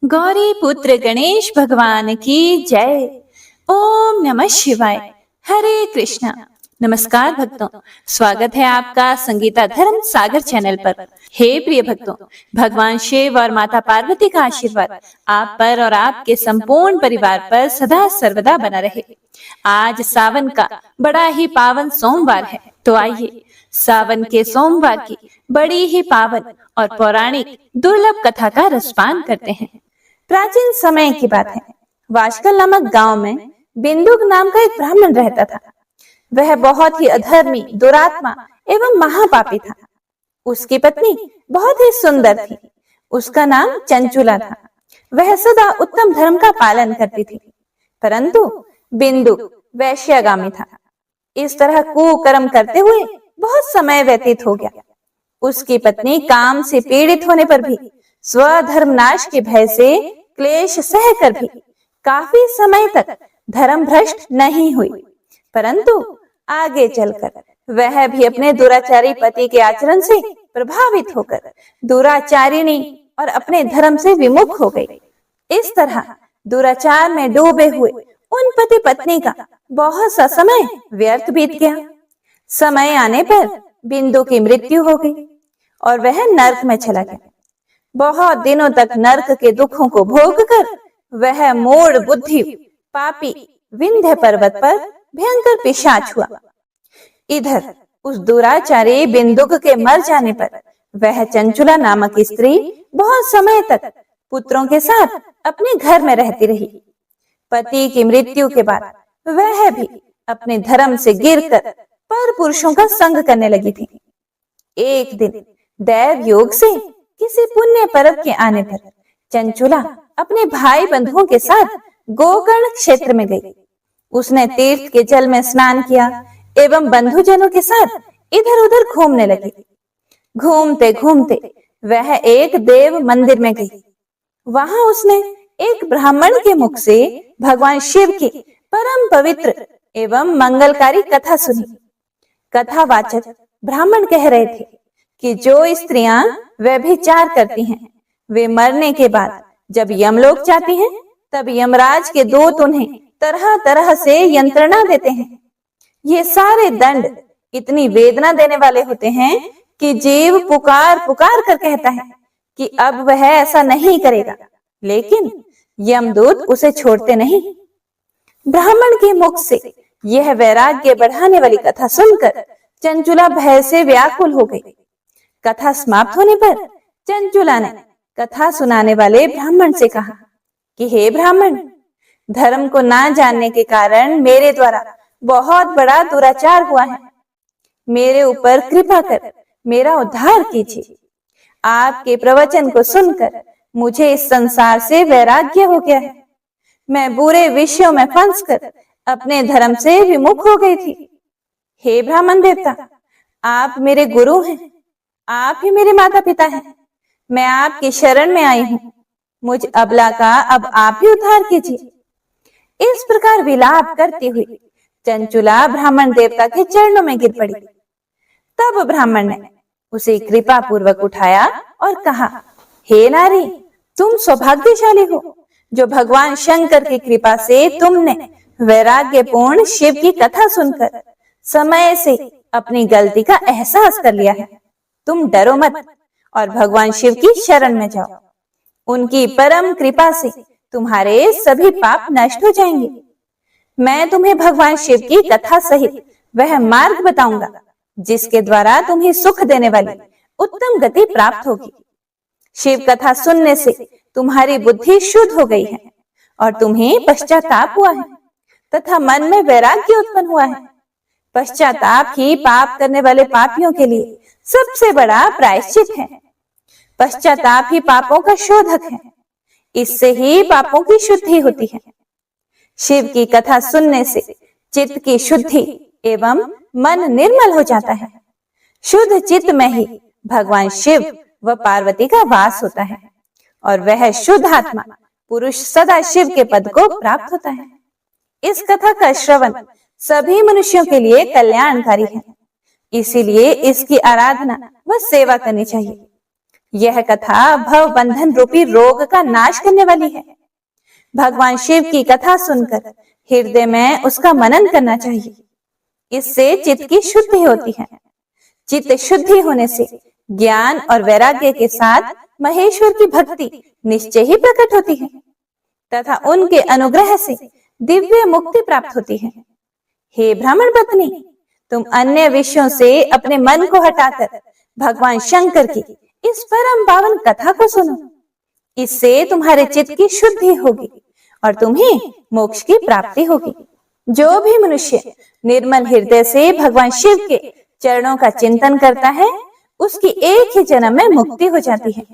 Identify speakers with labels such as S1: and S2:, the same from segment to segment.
S1: गौरी पुत्र गणेश भगवान की जय। ओम नमः शिवाय। हरे कृष्णा। नमस्कार भक्तों, स्वागत है आपका संगीता धर्म सागर चैनल पर। हे प्रिय भक्तों, भगवान शिव और माता पार्वती का आशीर्वाद आप पर और आपके संपूर्ण परिवार पर सदा सर्वदा बना रहे। आज सावन का बड़ा ही पावन सोमवार है, तो आइए सावन के सोमवार की बड़ी ही पावन और पौराणिक दुर्लभ कथा का रसपान करते हैं। प्राचीन समय की बात है। वाशकल नामक गांव में बिंदुक नाम का एक ब्राह्मण रहता था। वह बहुत ही अधर्मी, दुरात्मा एवं महापापी था। उसकी पत्नी बहुत ही सुंदर थी। उसका नाम चंचुला था। वह सदा उत्तम धर्म का पालन करती थी, परंतु बिंदुक वैश्यगामी था। इस तरह कुकर्म करते हुए बहुत समय व्यतीत हो गया। उसकी पत्नी काम से पीड़ित होने पर भी स्वधर्म नाश के भय से क्लेश सहकर भी काफी समय तक धर्म भ्रष्ट नहीं हुई, परंतु आगे चलकर वह भी अपने दुराचारी पति के आचरण से प्रभावित होकर दुराचारिणी और अपने धर्म से विमुख हो गई। इस तरह दुराचार में डूबे हुए उन पति पत्नी का बहुत सा समय व्यर्थ बीत गया। समय आने पर बिंदु की मृत्यु हो गई और वह नरक में चला गया। बहुत दिनों तक नरक के दुखों को भोगकर वह मूढ़ बुद्धि पापी विंध्य पर्वत पर भयंकर पिशाच हुआ। इधर उस दुराचारी बिंदुक के मर जाने पर वह चंचुला नामक स्त्री बहुत समय तक पुत्रों के साथ अपने घर में रहती रही। पति की मृत्यु के बाद वह भी अपने धर्म से गिरकर पर पुरुषों का संग करने लगी थी। एक दिन दैव योग से किसी पुण्य पर्व के आने पर चंचुला अपने भाई बंधुओं के साथ गोकर्ण क्षेत्र में गई। उसने तीर्थ के जल में स्नान किया एवं बंधुजनों के साथ इधर उधर घूमने लगी। घूमते घूमते वह एक देव मंदिर में गई। वहां उसने एक ब्राह्मण के मुख से भगवान शिव की परम पवित्र एवं मंगलकारी कथा सुनी। कथावाचक ब्राह्मण कह रहे थे कि जो स्त्रियां व्यभिचार करती हैं, वे मरने के बाद जब यमलोक जाती हैं, तब यमराज के दूत उन्हें तरह तरह से यंत्रणा देते हैं। ये सारे दंड इतनी वेदना देने वाले होते हैं कि जीव पुकार पुकार कर कहता है कि अब वह ऐसा नहीं करेगा, लेकिन यमदूत उसे छोड़ते नहीं। ब्राह्मण के मुख से यह वैराग्य बढ़ाने वाली कथा सुनकर चंचुला भय से व्याकुल हो गई। कथा समाप्त होने पर चंचुला ने कथा सुनाने वाले ब्राह्मण से कहा कि हे ब्राह्मण, धर्म को ना जानने के कारण मेरे द्वारा बहुत बड़ा दुराचार हुआ है। मेरे ऊपर कृपा कर मेरा उद्धार कीजिए। आपके प्रवचन को सुनकर मुझे इस संसार से वैराग्य हो गया है। मैं बुरे विषयों में फंसकर अपने धर्म से विमुख हो गई थी। हे ब्राह्मण देवता, आप मेरे गुरु हैं, आप ही मेरे माता पिता हैं। मैं आपकी शरण में आई हूँ। मुझ अबला का अब आप ही उद्धार कीजिए। इस प्रकार विलाप करती हुई चंचुला ब्राह्मण देवता के चरणों में गिर पड़ी। तब ब्राह्मण ने उसे कृपा पूर्वक उठाया और कहा, हे नारी, तुम सौभाग्यशाली हो जो भगवान शंकर की कृपा से तुमने वैराग्यपूर्ण शिव की कथा सुनकर समय से अपनी गलती का एहसास कर लिया है। तुम डरो मत और भगवान शिव की शरण में जाओ। उनकी परम कृपा से तुम्हारे सभी पाप नष्ट हो जाएंगे। मैं तुम्हें भगवान शिव की कथा सहित वह मार्ग बताऊंगा जिसके द्वारा तुम्हें सुख देने वाली उत्तम गति प्राप्त होगी। शिव कथा सुनने से तुम्हारी बुद्धि शुद्ध हो गई है और तुम्हें पश्चाताप हुआ है तथा मन में वैराग्य उत्पन्न हुआ है। पश्चाताप ही पाप करने वाले पापियों के लिए सबसे बड़ा प्रायश्चित है। पश्चाताप ही पापों का शोधक है। इससे ही पापों की शुद्धि होती है। शिव की कथा सुनने से चित्त की शुद्धि एवं मन निर्मल हो जाता है। शुद्ध चित्त में ही भगवान शिव व पार्वती का वास होता है और वह शुद्ध आत्मा पुरुष सदा शिव के पद को प्राप्त होता है। इस कथा का श्रवण सभी मनुष्यों के लिए कल्याणकारी है, इसीलिए इसकी आराधना व सेवा करनी चाहिए। यह कथा भव बंधन रूपी रोग का नाश करने वाली है। भगवान शिव की कथा सुनकर हृदय में उसका मनन करना चाहिए। इससे चित्त की शुद्धि होती है। चित्त शुद्धि होने से ज्ञान और वैराग्य के साथ महेश्वर की भक्ति निश्चय ही प्रकट होती है तथा उनके अनुग्रह से दिव्य मुक्ति प्राप्त होती है। हे ब्राह्मण पत्नी, तुम अन्य विषयों से अपने मन को हटाकर भगवान शंकर की इस परम पावन कथा को सुनो। इससे तुम्हारे चित्त की शुद्धि होगी और तुम्हें मोक्ष की प्राप्ति होगी। जो भी मनुष्य निर्मल हृदय से भगवान शिव के चरणों का चिंतन करता है, उसकी एक ही जन्म में मुक्ति हो जाती है।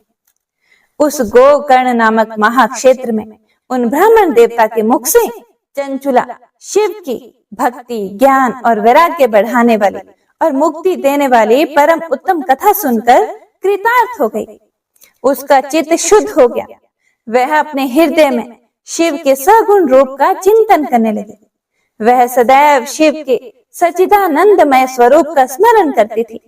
S1: उस गोकर्ण नामक महाक्षेत्र में उन ब्राह्मण देवता के मुख से चंचुला शिव की भक्ति, ज्ञान और वैराग्य बढ़ाने वाली और मुक्ति देने वाली परम उत्तम कथा सुनकर कृतार्थ हो गई। उसका चित्त शुद्ध हो गया। वह अपने हृदय में शिव के सगुण रूप का चिंतन करने लगी। वह सदैव शिव के सच्चिदानंदमय स्वरूप का स्मरण करती थी।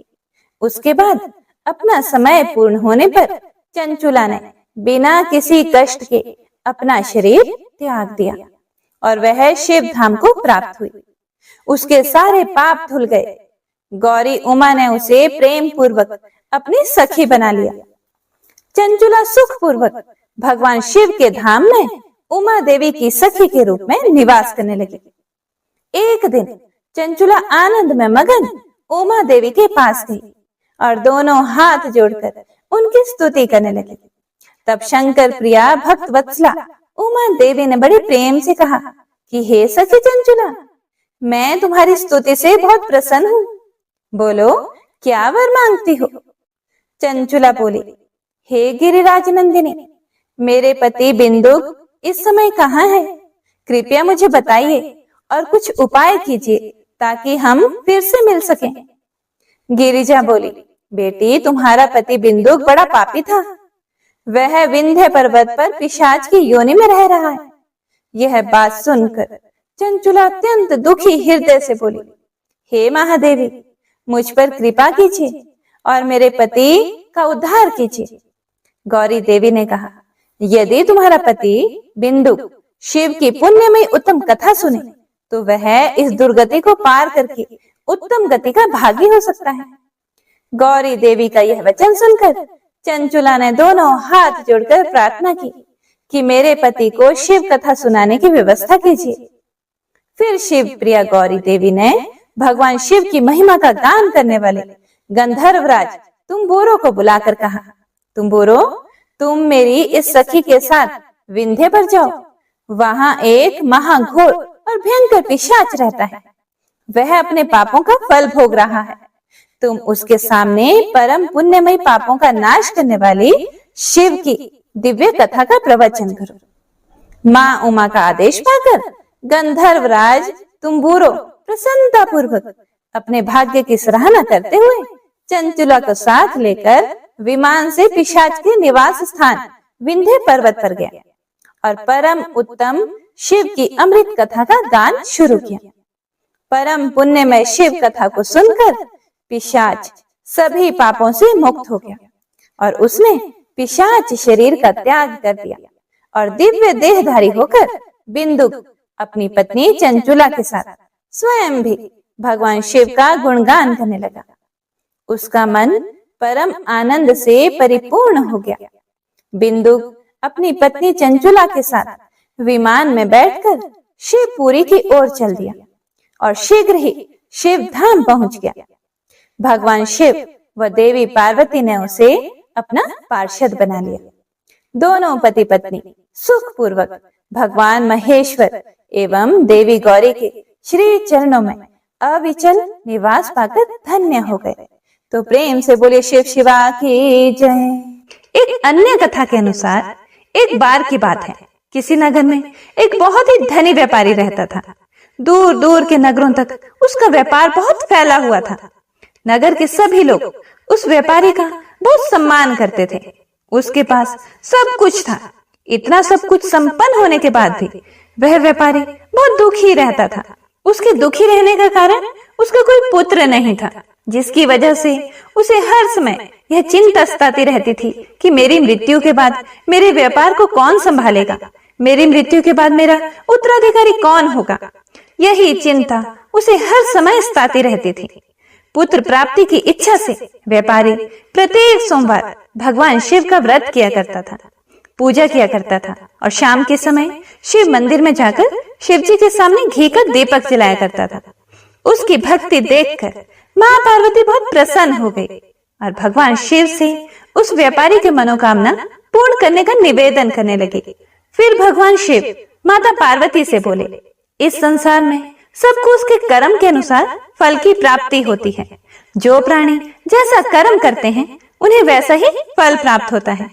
S1: उसके बाद अपना समय पूर्ण होने पर चंचुला ने बिना किसी कष्ट के अपना शरीर त्याग दिया और वह शिव धाम को प्राप्त हुई। उसके सारे पाप धुल गए। गौरी उमा ने उसे प्रेम पूर्वक अपनी सखी बना लिया। चंचुला सुख पूर्वक भगवान शिव के धाम में उमा देवी की सखी के रूप में निवास करने लगी। एक दिन चंचुला आनंद में मगन उमा देवी के पास गई और दोनों हाथ जोड़कर उनकी स्तुति करने लगी। तब शंकर प्रिया भक्त वत्सला उमा देवी ने बड़े प्रेम से कहा कि हे सखी चंचुला, मैं तुम्हारी स्तुति से बहुत प्रसन्न हूँ। बोलो, क्या वर मांगती हो? चंचुला बोली, हे गिरिराज नंदिनी, मेरे पति बिंदुक इस समय कहाँ है? कृपया मुझे बताइए और कुछ उपाय कीजिए ताकि हम फिर से मिल सकें। गिरिजा बोली, बेटी, तुम्हारा पति बिंदुक बड़ा पापी था। वह विंध्य पर्वत पर पिशाच की योनि में रह रहा है। यह बात सुनकर चंचुला अत्यंत दुखी हृदय से बोली, हे महादेवी, मुझ पर कृपा कीजिए और मेरे पति का उद्धार कीजिए। गौरी देवी ने कहा, यदि तुम्हारा पति बिंदुक शिव की पुण्यमयी उत्तम कथा सुने तो वह इस दुर्गति को पार करके उत्तम गति का भागी हो सकता है। गौरी देवी का यह वचन सुनकर चंचुला ने दोनों हाथ जोड़कर प्रार्थना की कि मेरे पति को शिव कथा सुनाने की व्यवस्था कीजिए। फिर शिव प्रिया गौरी देवी ने भगवान शिव की महिमा का गान करने वाले गंधर्वराज तुम्बोरो को बुलाकर कहा, तुम्बोरो, तुम मेरी इस सखी के साथ विंध्य पर जाओ। वहां एक महाघोर और भयंकर पिशाच रहता है। वह अपने पापों का फल भोग रहा है। तुम उसके सामने परम पुण्यमय पापों का नाश करने वाली शिव की दिव्य कथा का प्रवचन करो। माँ उमा का आदेश पाकर गंधर्वराज तुम्बुरो प्रसन्नता पूर्वक अपने भाग्य की सराहना करते हुए चंचुला को साथ लेकर विमान से पिशाच के निवास स्थान विंध्य पर्वत पर गया और परम उत्तम शिव की अमृत कथा का गान शुरू किया। परम पुण्यमय शिव कथा को सुनकर पिशाच सभी पापों से मुक्त हो गया और उसने पिशाच शरीर का त्याग कर दिया और दिव्य देहधारी होकर बिंदुक अपनी पत्नी चंचुला के साथ स्वयं भी भगवान शिव का गुणगान करने लगा। उसका मन परम आनंद से परिपूर्ण हो गया। बिंदुक अपनी पत्नी चंचुला के साथ विमान में बैठकर शिवपुरी की ओर चल दिया और शीघ्र ही शिव धाम पहुंच गया। भगवान शिव व देवी पार्वती ने उसे अपना पार्षद बना लिया। दोनों पति पत्नी सुख पूर्वक भगवान महेश्वर एवं देवी गौरी के श्री चरणों में अविचल निवास पाकर धन्य हो गए। तो प्रेम से बोले शिव शिवा की जय। एक अन्य कथा के अनुसार एक बार की बात है, किसी नगर में एक बहुत ही धनी व्यापारी रहता था। दूर दूर के नगरों तक उसका व्यापार बहुत फैला हुआ था। नगर के सभी लोग उस व्यापारी का बहुत सम्मान करते थे। उसके पास सब कुछ था। इतना सब कुछ संपन्न होने के बाद भी वह व्यापारी बहुत दुखी रहता था। उसके दुखी रहने का कारण उसका कोई पुत्र नहीं था। जिसकी वजह से उसे हर समय यह चिंता सताती रहती थी कि मेरी मृत्यु के बाद मेरे व्यापार को कौन संभालेगा, मेरी मृत्यु के बाद मेरा उत्तराधिकारी कौन होगा। यही चिंता उसे हर समय सताती रहती थी। पुत्र प्राप्ति की इच्छा से व्यापारी प्रत्येक सोमवार भगवान शिव का व्रत किया करता था, पूजा किया करता था और शाम के समय शिव मंदिर में जाकर शिव जी के सामने घी का दीपक जलाया करता था। उसकी भक्ति देखकर माँ पार्वती बहुत प्रसन्न हो गई और भगवान शिव से उस व्यापारी के मनोकामना पूर्ण करने का निवेदन करने लगी। फिर भगवान शिव माता पार्वती से बोले, इस संसार में सबको उसके कर्म के अनुसार फल की प्राप्ति होती है। जो प्राणी जैसा कर्म करते हैं उन्हें वैसा ही फल प्राप्त होता है।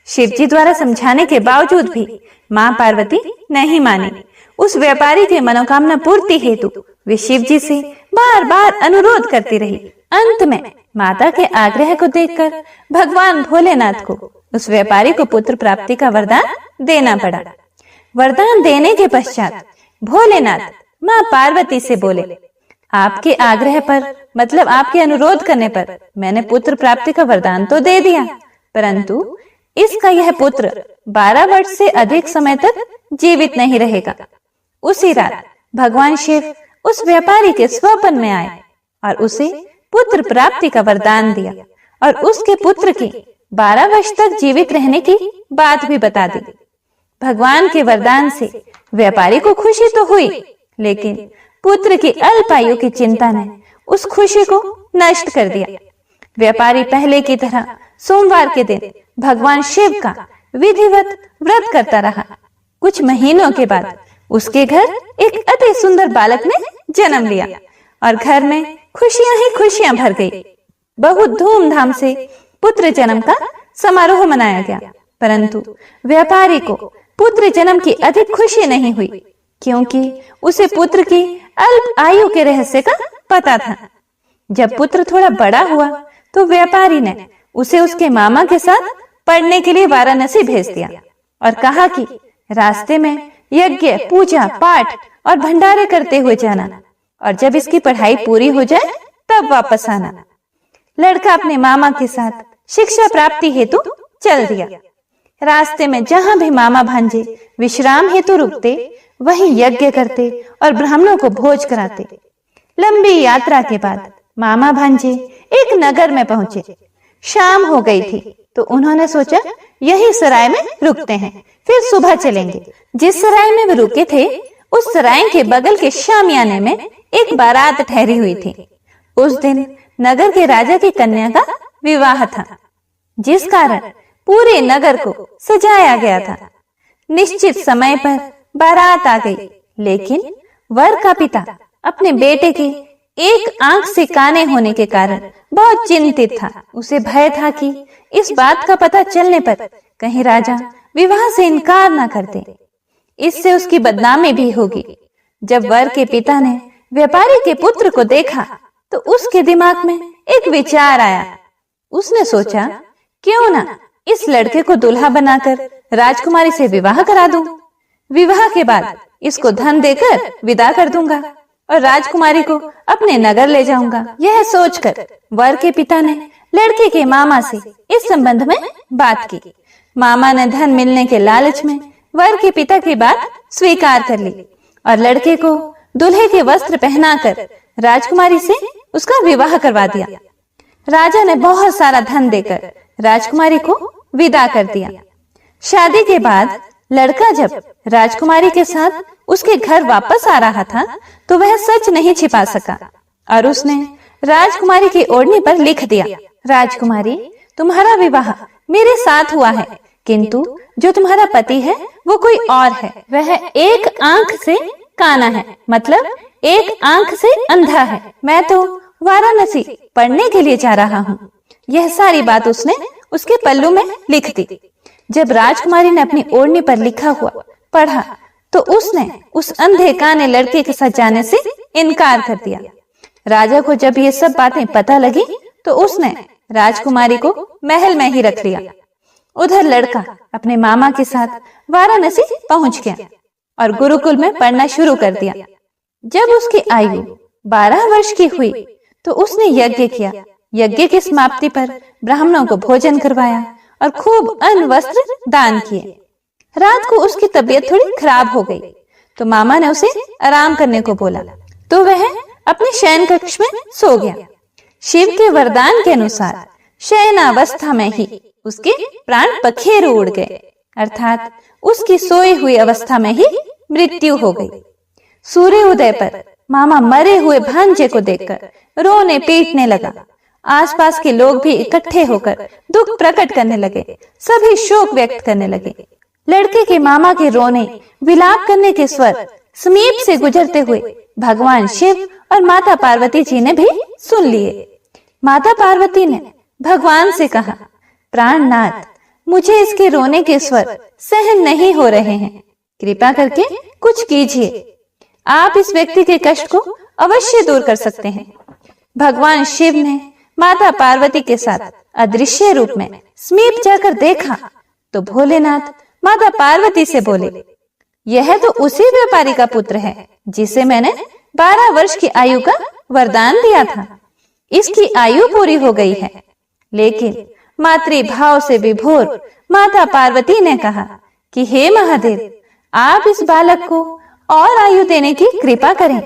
S1: शिव जी द्वारा समझाने के बावजूद भी माँ पार्वती नहीं मानी। उस व्यापारी के मनोकामना पूर्ति हेतु वे शिव जी से बार बार अनुरोध करती रही। अंत में माता के आग्रह को देखकर भगवान भोलेनाथ को उस व्यापारी को पुत्र प्राप्ति का वरदान देना पड़ा। वरदान देने के पश्चात भोलेनाथ माँ पार्वती से बोले, आपके आग्रह पर मतलब आपके अनुरोध करने पर मैंने पुत्र प्राप्ति का वरदान तो दे दिया, परंतु इसका यह पुत्र 12 वर्ष से अधिक समय तक जीवित नहीं रहेगा। उसी रात भगवान शिव उस व्यापारी के स्वप्न में आए और उसे पुत्र प्राप्ति का वरदान दिया और उसके पुत्र के 12 वर्ष तक जीवित रहने की बात भी बता दी। भगवान के वरदान से व्यापारी को खुशी तो हुई, लेकिन पुत्र की अल्पायु की चिंता ने उस खुशी को नष्ट कर दिया। व्यापारी पहले की तरह सोमवार के दिन भगवान शिव का विधिवत व्रत करता रहा। कुछ महीनों के बाद उसके घर एक अति सुंदर बालक ने जन्म लिया और घर में खुशियां ही खुशियां भर गई। बहुत धूमधाम से पुत्र जन्म का समारोह मनाया गया, परंतु व्यापारी को पुत्र जन्म की अधिक खुशी नहीं हुई, क्योंकि उसे पुत्र की अल्प आयु के रहस्य का पता था। जब पुत्र थोड़ा बड़ा हुआ तो व्यापारी ने उसे उसके मामा के साथ पढ़ने के लिए वाराणसी भेज दिया और कहा कि रास्ते में यज्ञ, पूजा, पाठ और भंडारे करते हुए जाना और जब इसकी पढ़ाई पूरी हो जाए तब वापस आना। लड़का अपने मामा के साथ शिक्षा प्राप्ति हेतु चल दिया। रास्ते में जहां भी मामा भांजे विश्राम हेतु रुकते, वहीं यज्ञ करते और ब्राह्मणों को भोज कराते। लंबी यात्रा के बाद मामा भांजे एक नगर में पहुंचे। शाम हो गई थी तो उन्होंने सोचा यही सराय में रुकते हैं, फिर सुबह चलेंगे। जिस सराय में वे रुके थे उस सराय के बगल के शामियाने में एक बारात ठहरी हुई थी। उस दिन नगर के राजा की कन्या का विवाह था, जिस कारण पूरे नगर को सजाया गया था। निश्चित समय पर बारात आ गई, लेकिन वर का पिता अपने बेटे के एक आंख से काने होने के कारण बहुत चिंतित था। उसे भय था कि इस बात का पता चलने पर कहीं राजा विवाह से इनकार न कर दे, इससे उसकी बदनामी भी होगी। जब वर के पिता ने व्यापारी के पुत्र को देखा तो उसके दिमाग में एक विचार आया। उसने सोचा, क्यों ना इस लड़के को दूल्हा बनाकर राजकुमारी से विवाह करा दूं। विवाह के बाद इसको धन देकर विदा कर दूंगा और राजकुमारी को अपने नगर ले जाऊंगा। यह सोचकर वर के पिता ने लड़के के मामा से इस संबंध में बात की। मामा ने धन मिलने के लालच में वर के पिता की बात स्वीकार कर ली और लड़के को दूल्हे के वस्त्र पहनाकर राजकुमारी से उसका विवाह करवा दिया। राजा ने बहुत सारा धन देकर राजकुमारी को विदा कर दिया। शादी के बाद लड़का जब राजकुमारी के साथ उसके घर वापस आ रहा था तो वह सच नहीं छिपा सका और उसने राजकुमारी की ओढ़नी पर लिख दिया, राजकुमारी, तुम्हारा विवाह मेरे साथ हुआ है, किंतु जो तुम्हारा पति है वो कोई और है। वह एक आंख से काना है, मतलब एक आंख से अंधा है। मैं तो वाराणसी पढ़ने के लिए जा रहा हूँ। यह सारी बात उसने उसके पल्लू में लिख दी। जब राजकुमारी ने अपनी ओढ़नी पर लिखा हुआ पढ़ा तो उसने उस अंधे काने लड़के के साथ जाने से इनकार कर दिया। राजा को जब ये सब बातें पता लगी तो उसने राजकुमारी को महल में ही रख लिया। उधर लड़का अपने मामा के साथ वाराणसी पहुंच गया और गुरुकुल में पढ़ना शुरू कर दिया। जब उसकी आयु 12 वर्ष की हुई तो उसने यज्ञ किया। यज्ञ की समाप्ति पर ब्राह्मणों को भोजन करवाया और खूब अन्न वस्त्र दान किए। रात को उसकी तबीयत थोड़ी खराब हो गई तो मामा ने उसे आराम करने को बोला, तो वह अपने शयन कक्ष में सो गया। शिव के वरदान के अनुसार शयनावस्था में ही उसके प्राण पखेरु उड़ गए, अर्थात उसकी सोई हुई अवस्था में ही मृत्यु हो गई। सूर्य उदय पर मामा मरे हुए भांजे को देखकर रोने पीटने लगा। आसपास के लोग भी इकट्ठे होकर दुख प्रकट करने लगे। सभी शोक व्यक्त करने लगे। लड़के के मामा के रोने विलाप करने के स्वर समीप से गुजरते हुए भगवान शिव और माता पार्वती जी ने भी सुन लिए। माता पार्वती ने भगवान से कहा, प्राणनाथ, मुझे इसके रोने के स्वर सहन नहीं हो रहे हैं, कृपा करके कुछ कीजिए। आप इस व्यक्ति के कष्ट को अवश्य दूर कर सकते हैं। भगवान शिव ने माता पार्वती के साथ अदृश्य रूप में समीप जाकर देखा तो भोलेनाथ माता पार्वती से बोले, यह तो उसी व्यापारी का पुत्र है जिसे मैंने 12 वर्ष की आयु का वरदान दिया था। इसकी आयु पूरी हो गई है। लेकिन मातृभाव से विभोर माता पार्वती ने कहा कि हे महादेव, आप इस बालक को और आयु देने की कृपा करें,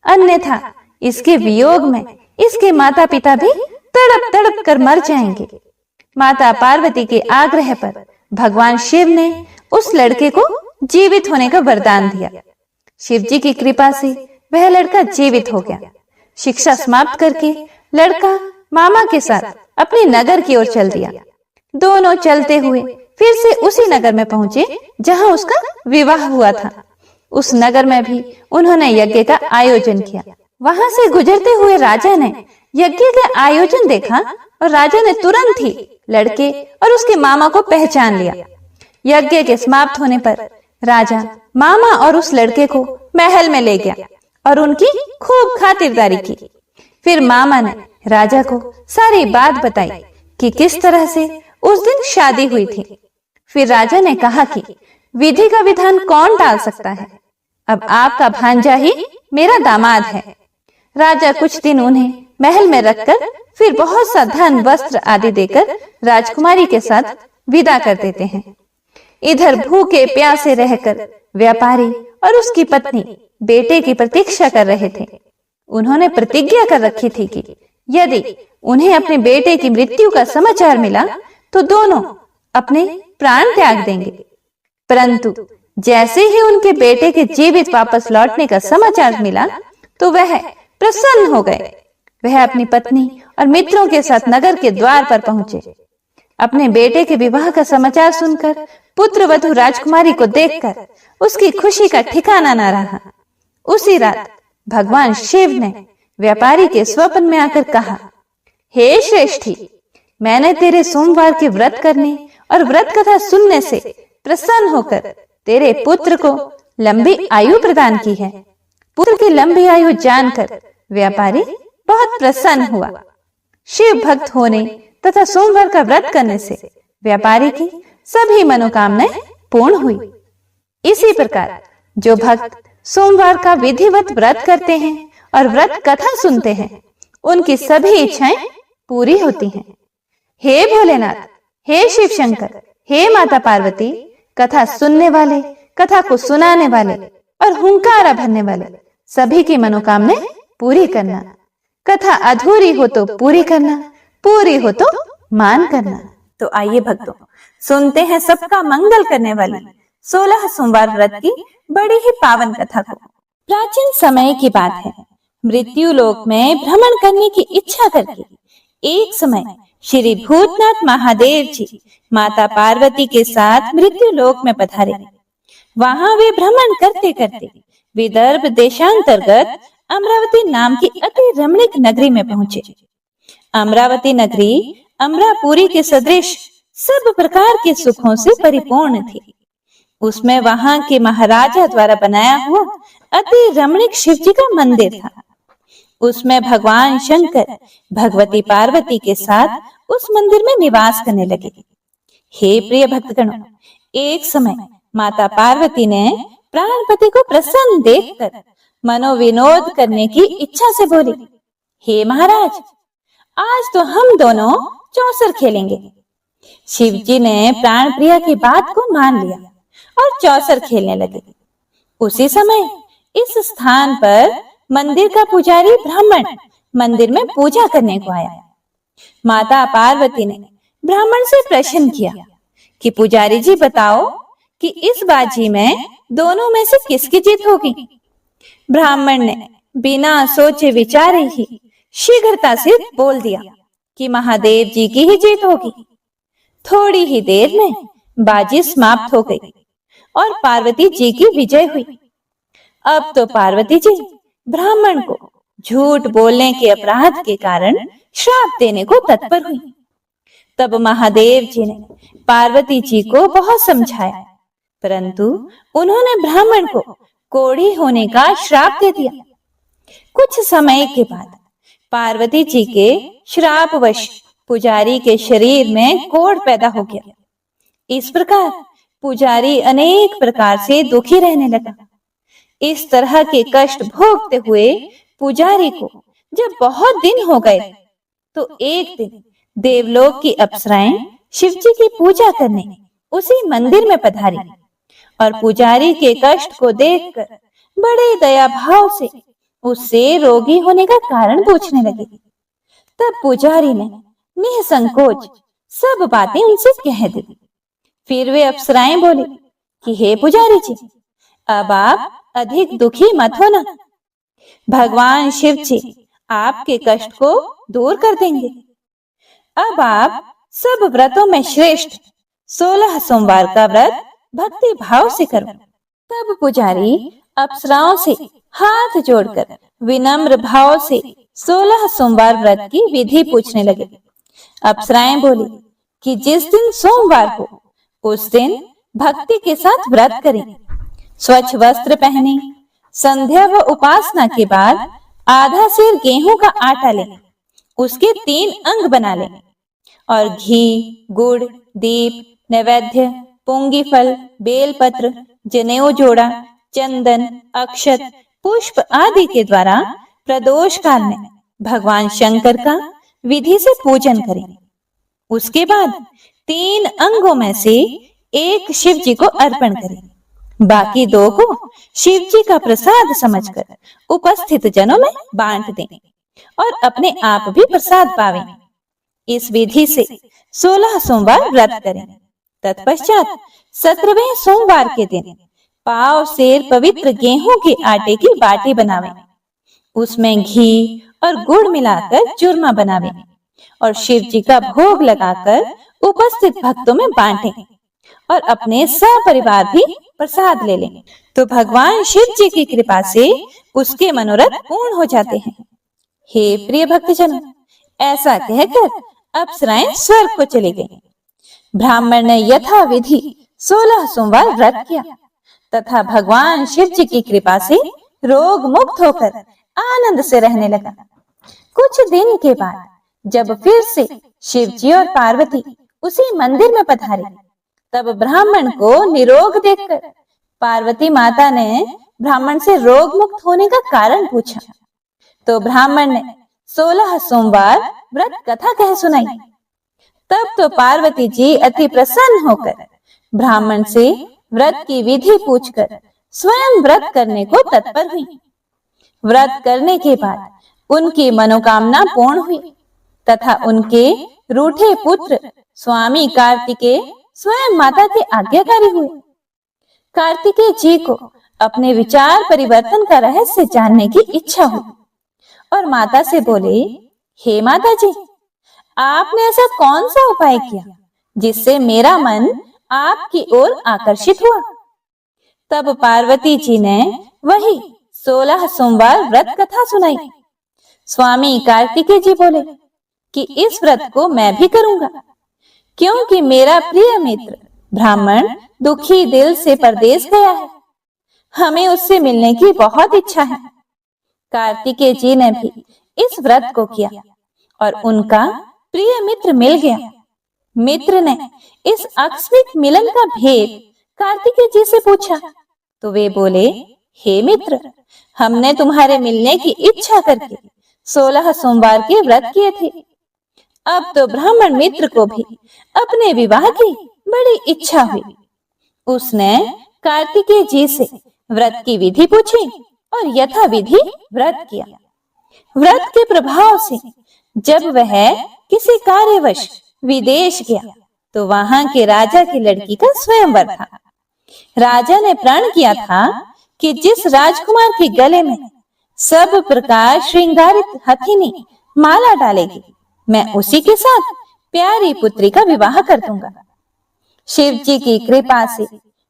S1: अन्यथा इसके वियोग में इसके माता पिता भी तड़प तड़प कर मर जाएंगे। माता पार्वती के आग्रह पर भगवान शिव ने उस लड़के को जीवित होने का वरदान दिया। शिव जी की कृपा से वह लड़का जीवित हो गया। शिक्षा समाप्त करके लड़का मामा के साथ अपने नगर की ओर चल दिया। दोनों चलते हुए फिर से उसी नगर में पहुंचे जहां उसका विवाह हुआ था। उस नगर में भी उन्होंने यज्ञ का आयोजन किया। वहां से गुजरते हुए राजा ने यज्ञ का आयोजन देखा और राजा ने तुरंत ही लड़के और उसके मामा को पहचान लिया। यज्ञ के समाप्त होने पर राजा मामा और उस लड़के को महल में ले गया और उनकी खूब खातिरदारी की। फिर मामा ने राजा को सारी बात बताई कि किस तरह से उस दिन शादी हुई थी। फिर राजा ने कहा कि विधि का विधान कौन टाल सकता है, अब आपका भांजा ही मेरा दामाद है। राजा कुछ दिन उन्हें महल में रखकर फिर बहुत सा धन वस्त्र आदि देकर राजकुमारी के साथ विदा कर देते हैं। इधर भूखे प्यासे रहकर व्यापारी और उसकी पत्नी बेटे की प्रतीक्षा कर रहे थे। उन्होंने प्रतिज्ञा कर रखी थी कि यदि उन्हें अपने बेटे की मृत्यु का समाचार मिला तो दोनों अपने प्राण त्याग देंगे। परंतु जैसे ही उनके बेटे के जीवित वापस लौटने का समाचार मिला तो वह प्रसन्न हो गए। वह अपनी पत्नी और मित्रों के साथ नगर के द्वार पर पहुंचे। अपने बेटे के विवाह का समाचार सुनकर पुत्रवधू राजकुमारी को देखकर उसकी खुशी का ठिकाना न रहा। उसी रात भगवान शिव ने व्यापारी के स्वप्न में आकर कहा, हे श्रेष्ठी, मैंने तेरे सोमवार के व्रत करने और व्रत कथा सुनने से प्रसन्न होकर तेरे पुत्र को लंबी आयु प्रदान की है। पुत्र की लंबी आयु जानकर व्यापारी बहुत प्रसन्न हुआ। शिव भक्त होने तथा सोमवार का व्रत करने से व्यापारी की सभी मनोकामनाएं पूर्ण हुई। इसी प्रकार जो भक्त सोमवार का विधिवत व्रत करते हैं और व्रत कथा सुनते हैं, उनकी सभी इच्छाएं पूरी होती हैं। हे भोलेनाथ, हे शिव शंकर, हे माता पार्वती, कथा सुनने वाले, कथा को सुनाने वाले और हुंकारा भरने वाले सभी की मनोकामनाएं पूरी करना। कथा अधूरी हो तो पूरी करना, पूरी हो तो मान करना। तो आइए भक्तों, सुनते हैं सबका मंगल करने वाली 16 सोमवार व्रत की बड़ी ही पावन कथा को। प्राचीन समय की बात है। मृत्यु लोक में भ्रमण करने की इच्छा करके एक समय श्री भूतनाथ महादेव जी माता पार्वती के साथ मृत्यु लोक में पधारे। वहां वे भ्रमण करते करते विदर्भ देशांतर्गत अमरावती नाम की अति रमणीक नगरी में पहुंचे। अमरावती नगरी अमरापुरी के सदृश सब प्रकार के सुखों से परिपूर्ण थी। उसमें वहां के महाराजा द्वारा बनाया हुआ अति रमणीक शिव जी का मंदिर था। उसमें भगवान शंकर भगवती पार्वती के साथ उस मंदिर में निवास करने लगे। हे प्रिय भक्तगणों, एक समय माता पार्वती ने प्राणपति को प्रसन्न देखकर मनोविनोद करने की इच्छा से बोली, हे महाराज, आज तो हम दोनों चौसर खेलेंगे। शिव जी ने प्राण प्रिया की बात को मान लिया और चौसर खेलने लगे। उसी समय इस स्थान पर मंदिर का पुजारी ब्राह्मण मंदिर में पूजा करने को आया। माता पार्वती ने ब्राह्मण से प्रश्न किया कि पुजारी जी बताओ कि इस बाजी में दोनों में से किसकी जीत होगी। ब्राह्मण ने बिना सोचे विचारे ही शीघ्रता से बोल दिया कि महादेव जी की ही जीत होगी। थोड़ी ही देर में बाजी समाप्त हो गई और पार्वती जी की विजय हुई। अब तो पार्वती जी ब्राह्मण को झूठ बोलने के अपराध के कारण श्राप देने को तत्पर हुई। तब महादेव जी ने पार्वती जी को बहुत समझाया, परंतु उन्होंने ब्राह्मण को कोढ़ी होने का श्राप दे दिया। कुछ समय के बाद पार्वती जी के श्रापवश पुजारी के शरीर में कोढ़ पैदा हो गया। इस प्रकार पुजारी अनेक प्रकार से दुखी रहने लगा। इस तरह के कष्ट भोगते हुए पुजारी को जब बहुत दिन हो गए तो एक दिन देवलोक की अप्सराएं शिव जी की पूजा करने उसी मंदिर में पधारी और पुजारी के कष्ट को देखकर बड़े दया भाव से उससे रोगी होने का कारण पूछने लगे। तब पुजारी ने निसंकोच सब बातें उनसे कह दी। फिर वे अप्सराएं बोली कि हे पुजारी जी, अब आप अधिक दुखी मत होना। भगवान शिव जी आपके कष्ट को दूर कर देंगे। अब आप सब व्रतों में श्रेष्ठ 16 सोमवार का व्रत भक्ति भाव से करो। तब पुजारी अप्सराओं से हाथ जोड़कर विनम्र भाव से 16 सोमवार व्रत की विधि पूछने लगे। अप्सराएं बोली कि जिस दिन सोमवार हो उस दिन भक्ति के साथ व्रत करें, स्वच्छ वस्त्र पहने, संध्या व उपासना के बाद आधा सेर गेहूं का आटा लें, उसके 3 अंग बना लें और घी, गुड़, दीप, नैवेद्य, पुंगी फल, बेलपत्र, जनेऊ जोड़ा, चंदन, अक्षत, पुष्प आदि के द्वारा प्रदोष काल में भगवान शंकर का विधि से पूजन करें। उसके बाद 3 अंगों में से एक शिव जी को अर्पण करें, बाकी 2 को शिव जी का प्रसाद समझकर उपस्थित जनों में बांट दें और अपने आप भी प्रसाद पावें। इस विधि से 16 सोमवार व्रत करें। तत्पश्चात 17वें सोमवार के दिन पाव सेर पवित्र गेहूं के आटे की बाटी बनावें, उसमें घी और गुड़ मिलाकर चूरमा बनावें और शिव जी का भोग लगाकर उपस्थित भक्तों में बांटें और अपने सपरिवार भी प्रसाद ले लें। तो भगवान शिव जी की कृपा से उसके मनोरथ पूर्ण हो जाते हैं। हे प्रिय भक्तजनों, ऐसा कहकर अप्सराएं स्वर्ग को चली गईं। ब्राह्मण ने यथा विधि 16 सोमवार व्रत किया तथा भगवान शिव जी की कृपा से रोग मुक्त होकर आनंद से रहने लगा। कुछ दिन के बाद जब फिर से शिव जी और पार्वती उसी मंदिर में पधारे, तब ब्राह्मण को निरोग देखकर पार्वती माता ने ब्राह्मण से रोग मुक्त होने का कारण पूछा। तो ब्राह्मण ने 16 सोमवार व्रत कथा कह सुनाई। तब तो पार्वती जी अति प्रसन्न होकर ब्राह्मण से व्रत की विधि पूछकर स्वयं व्रत करने को तत्पर हुई। व्रत करने के बाद उनकी मनोकामना पूर्ण हुई तथा उनके रूठे पुत्र स्वामी कार्तिकेय स्वयं माता के आज्ञाकारी हुए। कार्तिकेय जी को अपने विचार परिवर्तन का रहस्य जानने की इच्छा हुई और माता से बोले, हे माता जी, आपने ऐसा कौन सा उपाय किया जिससे मेरा मन आपकी ओर आकर्षित हुआ। तब पार्वती जी ने वही 16 सोमवार व्रत कथा सुनाई। स्वामी कार्तिकेय जी बोले कि इस व्रत को मैं भी करूंगा, क्योंकि मेरा प्रिय मित्र ब्राह्मण दुखी दिल से परदेश गया है, हमें उससे मिलने की बहुत इच्छा है। कार्तिकेय जी ने भी इस व्रत को किया और उनका प्रिय मित्र मिल गया। मित्र ने इस आकस्मिक मिलन का भेद कार्तिकेय जी से पूछा तो वे बोले, हे मित्र, हमने तुम्हारे मिलने की इच्छा करके 16 सोमवार के व्रत किए थे। अब तो ब्राह्मण मित्र को भी अपने विवाह की बड़ी इच्छा हुई। उसने कार्तिकेय जी से व्रत की विधि पूछी और यथा विधि व्रत किया। व्रत के प्रभाव से जब वह किसी कार्यवश विदेश गया तो वहां के राजा की लड़की का स्वयंवर था। राजा ने प्रण किया था कि जिस राजकुमार के गले में सब प्रकार श्रृंगारित हथिनी माला डालेगी, मैं उसी के साथ प्यारी पुत्री का विवाह कर दूंगा। शिव जी की कृपा से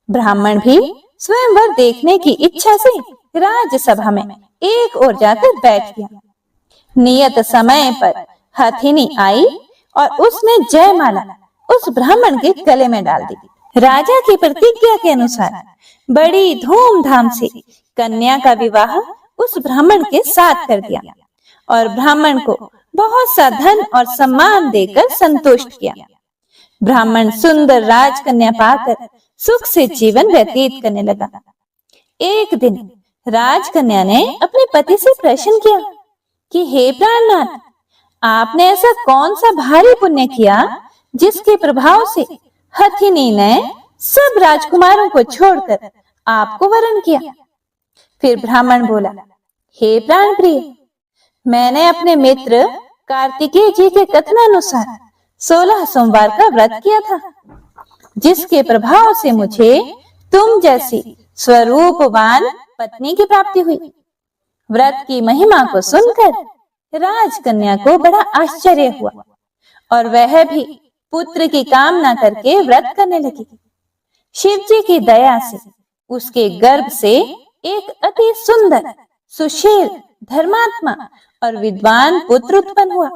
S1: ब्राह्मण भी स्वयंवर देखने की इच्छा से राजसभा में एक ओर जाकर बैठ गया। नियत समय पर हथिनी आई और उसने जयमाला उस ब्राह्मण के गले में डाल दी। राजा की प्रतिज्ञा के अनुसार बड़ी धूमधाम से कन्या का विवाह उस ब्राह्मण के साथ कर दिया और ब्राह्मण को बहुत सा धन और सम्मान देकर संतुष्ट किया। ब्राह्मण सुंदर राजकन्या पाकर सुख से जीवन व्यतीत करने लगा। एक दिन राजकन्या ने अपने पति से प्रश्न किया कि हे प्राणनाथ, आपने ऐसा कौन सा भारी पुण्य किया जिसके प्रभाव से हथिनी ने सब राजकुमारों को छोड़कर आपको वरण किया। फिर ब्राह्मण बोला, हे प्राण प्रिय, मैंने अपने मित्र कार्तिकेय जी के कथनानुसार 16 सोमवार का व्रत किया था, जिसके प्रभाव से मुझे तुम जैसी स्वरूपवान पत्नी की प्राप्ति हुई। व्रत की महिमा को सुनकर राजकन्या को बड़ा आश्चर्य हुआ और वह भी पुत्र की कामना करके व्रत करने लगी। शिव जी की दया से उसके गर्भ से एक अति सुंदर, सुशील, धर्मात्मा और विद्वान पुत्र उत्पन्न हुआ।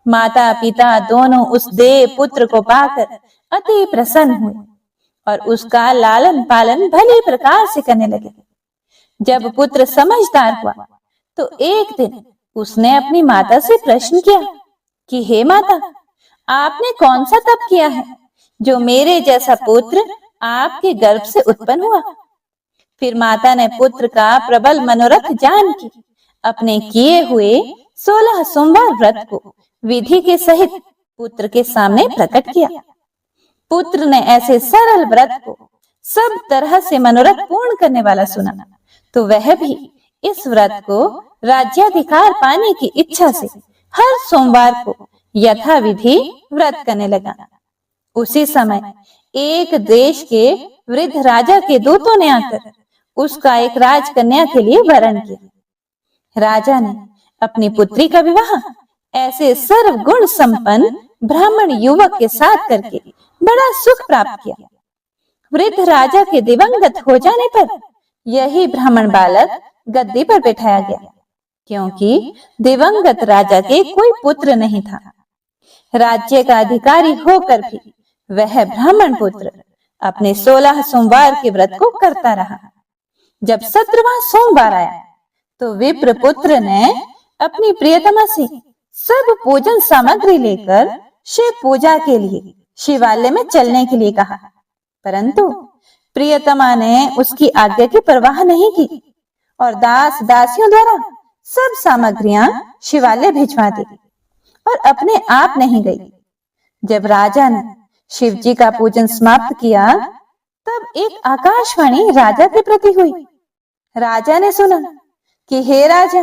S1: माता पिता दोनों उस देव पुत्र को पाकर अति प्रसन्न हुए और उसका लालन पालन भली प्रकार से करने लगे। जब पुत्र समझदार हुआ तो एक दिन उसने अपनी माता से प्रश्न किया कि हे माता, आपने कौन सा तप किया है जो मेरे जैसा पुत्र आपके गर्भ से उत्पन्न हुआ। फिर माता ने पुत्र का प्रबल मनोरथ जान के अपने किए हुए 16 सोमवार व्रत को विधि के सहित पुत्र के सामने प्रकट किया। पुत्र ने ऐसे सरल व्रत को सब तरह से मनोरथ पूर्ण करने वाला सुना तो वह भी इस व्रत को राज्याधिकार पाने की इच्छा से हर सोमवार को यथा विधि व्रत करने लगा। उसी समय एक देश के वृद्ध राजा के दूतों ने आकर उसका एक राजकन्या के लिए वरण किया। राजा ने अपनी पुत्री का विवाह ऐसे सर्वगुण संपन्न ब्राह्मण युवक के साथ करके बड़ा सुख प्राप्त किया। वृद्ध राजा के दिवंगत हो जाने पर यही ब्राह्मण बालक गद्दी पर बैठाया गया, क्योंकि दिवंगत राजा के कोई पुत्र नहीं था। राज्य का अधिकारी होकर भी वह ब्राह्मण पुत्र अपने 16 सोमवार के व्रत को करता रहा। जब 17वां सोमवार आया तो विप्र पुत्र ने अपनी प्रियतमा से सब पूजन सामग्री लेकर शिव पूजा के लिए शिवालय में चलने के लिए कहा, परंतु प्रियतमा ने उसकी आज्ञा की परवाह नहीं की और दास दासियों द्वारा सब सामग्रियां शिवालय भिजवा दी और अपने आप नहीं गई। जब राजा ने शिव जी का पूजन समाप्त किया तब एक आकाशवाणी राजा के प्रति हुई। राजा ने सुना कि हे राजा,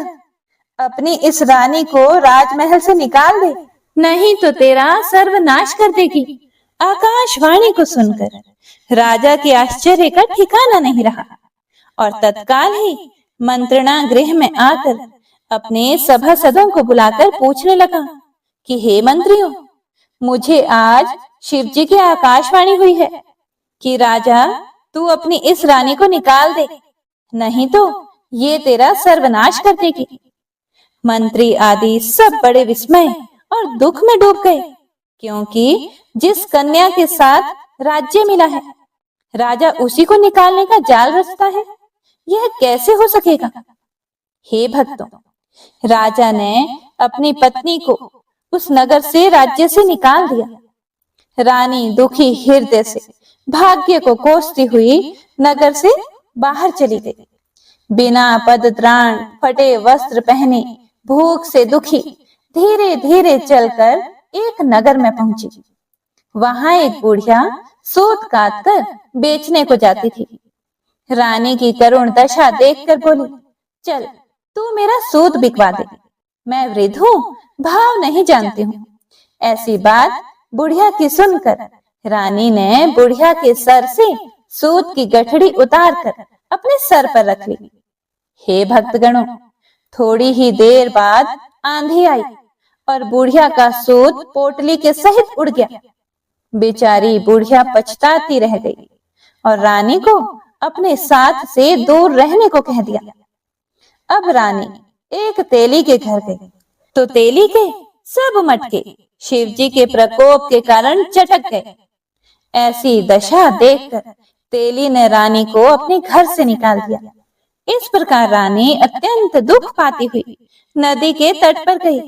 S1: अपनी इस रानी को राजमहल से निकाल दे, नहीं तो तेरा सर्वनाश कर देगी। आकाशवाणी को सुनकर राजा के आश्चर्य का ठिकाना नहीं रहा और तत्काल ही मंत्रणा गृह में आकर अपने सभासदों को बुलाकर पूछने लगा कि हे मंत्रियों, मुझे आज शिव जी की आकाशवाणी हुई है कि राजा तू अपनी इस रानी को निकाल दे, नहीं तो ये तेरा सर्वनाश कर देगी। मंत्री आदि सब बड़े विस्मय और दुख में डूब गए, क्योंकि जिस कन्या के साथ राज्य मिला है राजा उसी को निकालने का जाल रचता है, यह कैसे हो सकेगा। हे भक्तों, राजा ने अपनी पत्नी को उस नगर से राज्य से निकाल दिया। रानी दुखी हृदय से भाग्य को कोसती हुई नगर से बाहर चली गई। बिना पद त्राण, फटे वस्त्र पहने भूख से दुखी धीरे धीरे चलकर एक नगर में पहुंची। वहां एक बुढ़िया सूत काट कर बेचने को जाती थी। रानी की करुण दशा देखकर बोली, चल तू मेरा सूत बिकवा दे, मैं वृद्ध हूँ, भाव नहीं जानती हूँ। ऐसी बात बुढ़िया की सुनकर रानी ने बुढ़िया के सर से सूत की गठड़ी उतार कर अपने सर पर रख ली। हे भक्तगणों, थोड़ी ही देर बाद आंधी आई और बुढ़िया का सूत पोटली के सहित उड़ गया। बेचारी बुढ़िया पछताती रह गई और रानी को अपने साथ से दूर रहने को कह दिया। अब रानी एक तेली के घर गई तो तेली के सब मटके शिव जी के प्रकोप के कारण चटक गए। ऐसी दशा देखकर तेली ने रानी को अपने घर से निकाल दिया। इस प्रकार रानी अत्यंत दुख पाती हुई नदी के तट पर गई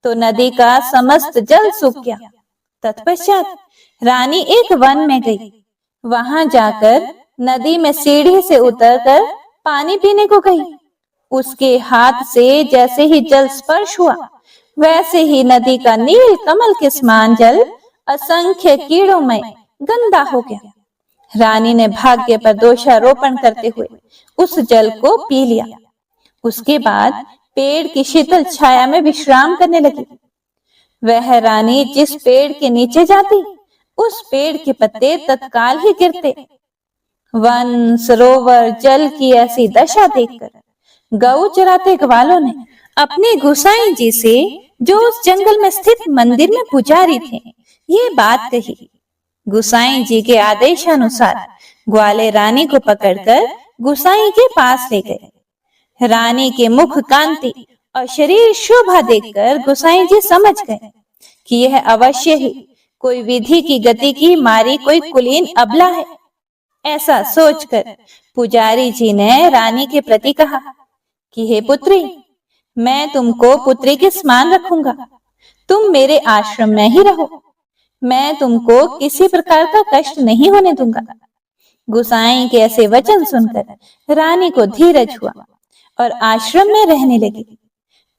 S1: तो नदी का समस्त जल सूख गया। तत्पश्चात रानी एक वन में गई। वहां जाकर नदी में सीढ़ी से उतरकर पानी पीने को गई। उसके हाथ से जैसे ही जल स्पर्श हुआ, वैसे ही नदी का नील कमल के समान जल असंख्य कीड़ों में गंदा हो गया। रानी ने भाग्य पर दोषारोपण करते हुए उस जल को पी लिया। उसके बाद पेड़ की शीतल छाया में विश्राम करने लगी। वह रानी जिस पेड़ के नीचे जाती, उस पेड़ के पत्ते तत्काल ही गिरते। वन, सरोवर, जल की ऐसी दशा देखकर गौ चराते ग्वालों ने अपने गोसाई जी से, जो उस जंगल में स्थित मंदिर में पुजारी थे, ये बात कही। गोसाई जी के आदेशानुसार ग्वाले रानी को पकड़कर गोसाई के पास ले गए। रानी के मुख कांति और शरीर शोभा देखकर गोसाई जी समझ गए कि यह अवश्य ही कोई विधि की गति की मारी कोई कुलीन अबला है। ऐसा सोचकर पुजारी जी ने रानी के प्रति कहा कि हे पुत्री, मैं तुमको पुत्री के समान रखूंगा, तुम मेरे आश्रम में ही रहो, मैं तुमको किसी प्रकार का कष्ट नहीं होने दूंगा। गोसाई के ऐसे वचन सुनकर रानी को धीरज हुआ और आश्रम में रहने लगी।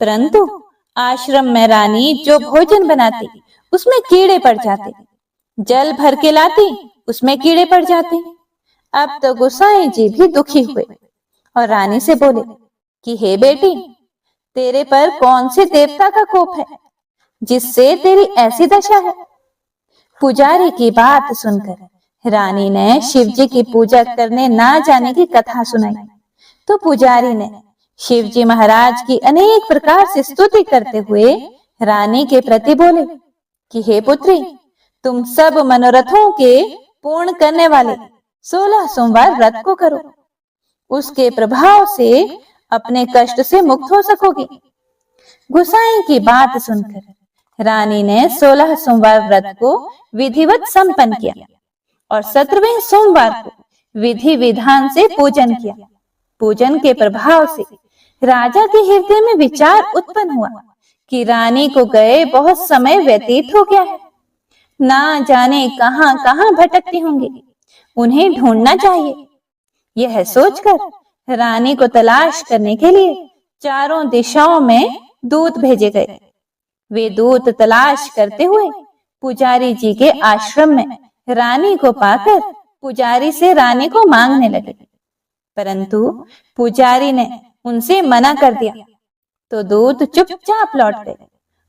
S1: परंतु आश्रम में रानी जो भोजन बनाती, उसमें कीड़े पड़ जाते, जल भर के लाती, उसमें कीड़े पड़ जाते। अब तो गोसाई जी भी दुखी हुए और रानी से बोले कि हे बेटी, तेरे पर कौन से देवता का कोप है जिससे तेरी ऐसी दशा है। पुजारी की बात सुनकर रानी ने शिव जी की पूजा करने ना जाने की कथा सुनाई तो पुजारी ने शिव जी महाराज की अनेक प्रकार से स्तुति करते हुए रानी के प्रति बोले कि हे पुत्री, तुम सब मनोरथों के पूर्ण करने वाले 16 सोमवार व्रत को करो, उसके प्रभाव से अपने कष्ट से मुक्त हो सकोगी। गोसाई की बात सुनकर रानी ने 16 सोमवार व्रत को विधिवत संपन्न किया और 17वें सोमवार को विधि विधान से पूजन किया। पूजन के प्रभाव से राजा के हृदय में विचार उत्पन्न हुआ कि रानी को गए बहुत समय व्यतीत हो गया है, ना जाने कहां कहां भटकती होंगी, उन्हें ढूंढना चाहिए। यह सोचकर रानी को तलाश करने के लिए चारों दिशाओं में दूत भेजे गए। वे दूत तलाश करते हुए पुजारी जी के आश्रम में रानी को पाकर पुजारी से रानी को मांगने लगे, परंतु पुजारी ने उनसे मना कर दिया तो दूत चुपचाप लौट गए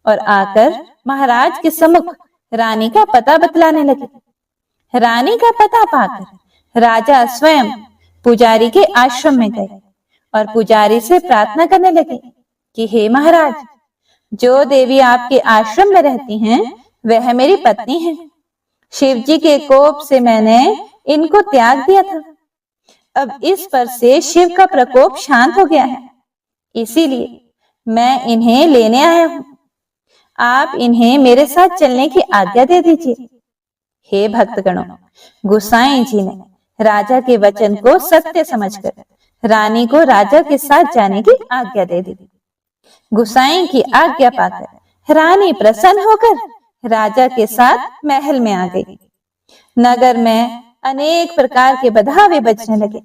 S1: और आकर महाराज के सम्मुख रानी का पता बतलाने लगे। रानी का पता पाकर राजा स्वयं पुजारी के आश्रम में गए और पुजारी से प्रार्थना करने लगे कि हे महाराज, जो देवी आपके आश्रम में रहती हैं, वह मेरी पत्नी है। शिव जी के कोप से मैंने इनको त्याग दिया था, अब इस पर से शिव का प्रकोप शांत हो गया है, इसीलिए मैं इन्हें लेने आया हूं। आप इन्हें मेरे साथ चलने की आज्ञा दे दीजिए। हे भक्तगणों, गोसाई जी ने राजा के वचन को सत्य समझकर रानी को राजा के साथ जाने की आज्ञा दे दी। गोसाई की आज्ञा पाकर रानी प्रसन्न होकर राजा के साथ महल में आ गई। नगर में अनेक प्रकार के बधावे बजने लगे।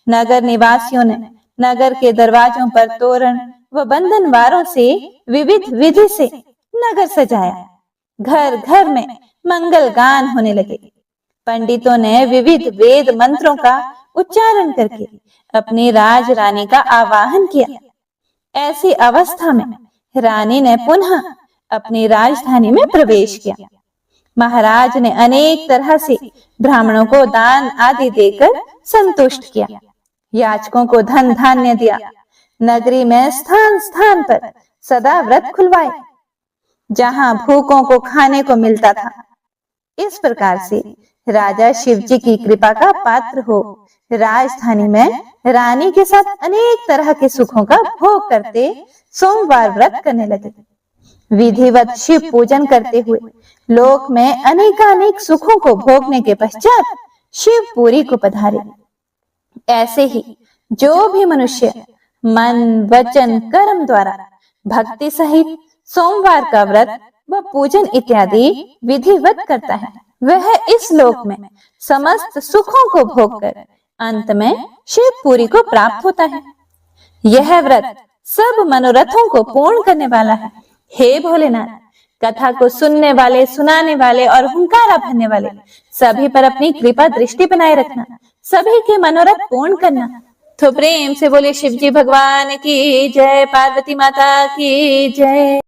S1: नगर निवासियों ने नगर के दरवाजों पर तोरण व बंधनवारों से विविध विधि से नगर सजाया। घर घर में मंगल गान होने लगे। पंडितों ने विविध वेद मंत्रों का उच्चारण करके अपनी राज रानी का आवाहन किया। ऐसी अवस्था में रानी ने पुनः अपनी राजधानी में प्रवेश किया। महाराज ने अनेक तरह से ब्राह्मणों को दान आदि देकर संतुष्ट किया। याचकों को धन धान्य दिया। नगरी में स्थान स्थान पर सदा व्रत खुलवाए, जहां भूखों को खाने को मिलता था। इस प्रकार से राजा शिव जी की कृपा का पात्र हो राजधानी में रानी के साथ अनेक तरह के सुखों का भोग करते सोमवार व्रत करने लगे। विधिवत शिव पूजन करते हुए लोक में अनेकानेक सुखों को भोगने के पश्चात शिवपुरी को पधारे। ऐसे ही जो भी मनुष्य मन वचन कर्म द्वारा भक्ति सहित सोमवार का व्रत व पूजन इत्यादि विधिवत करता है, वह इस लोक में समस्त सुखों को भोगकर अंत में शिवपुरी को प्राप्त होता है। यह व्रत सब मनोरथों को पूर्ण करने वाला है। हे भोलेनाथ, कथा को सुनने वाले, सुनाने वाले और हुंकारा भरने वाले सभी पर अपनी कृपा दृष्टि बनाए रखना, सभी के मनोरथ पूर्ण करना। तो प्रेम से बोले शिव जी भगवान की जय, पार्वती माता की जय।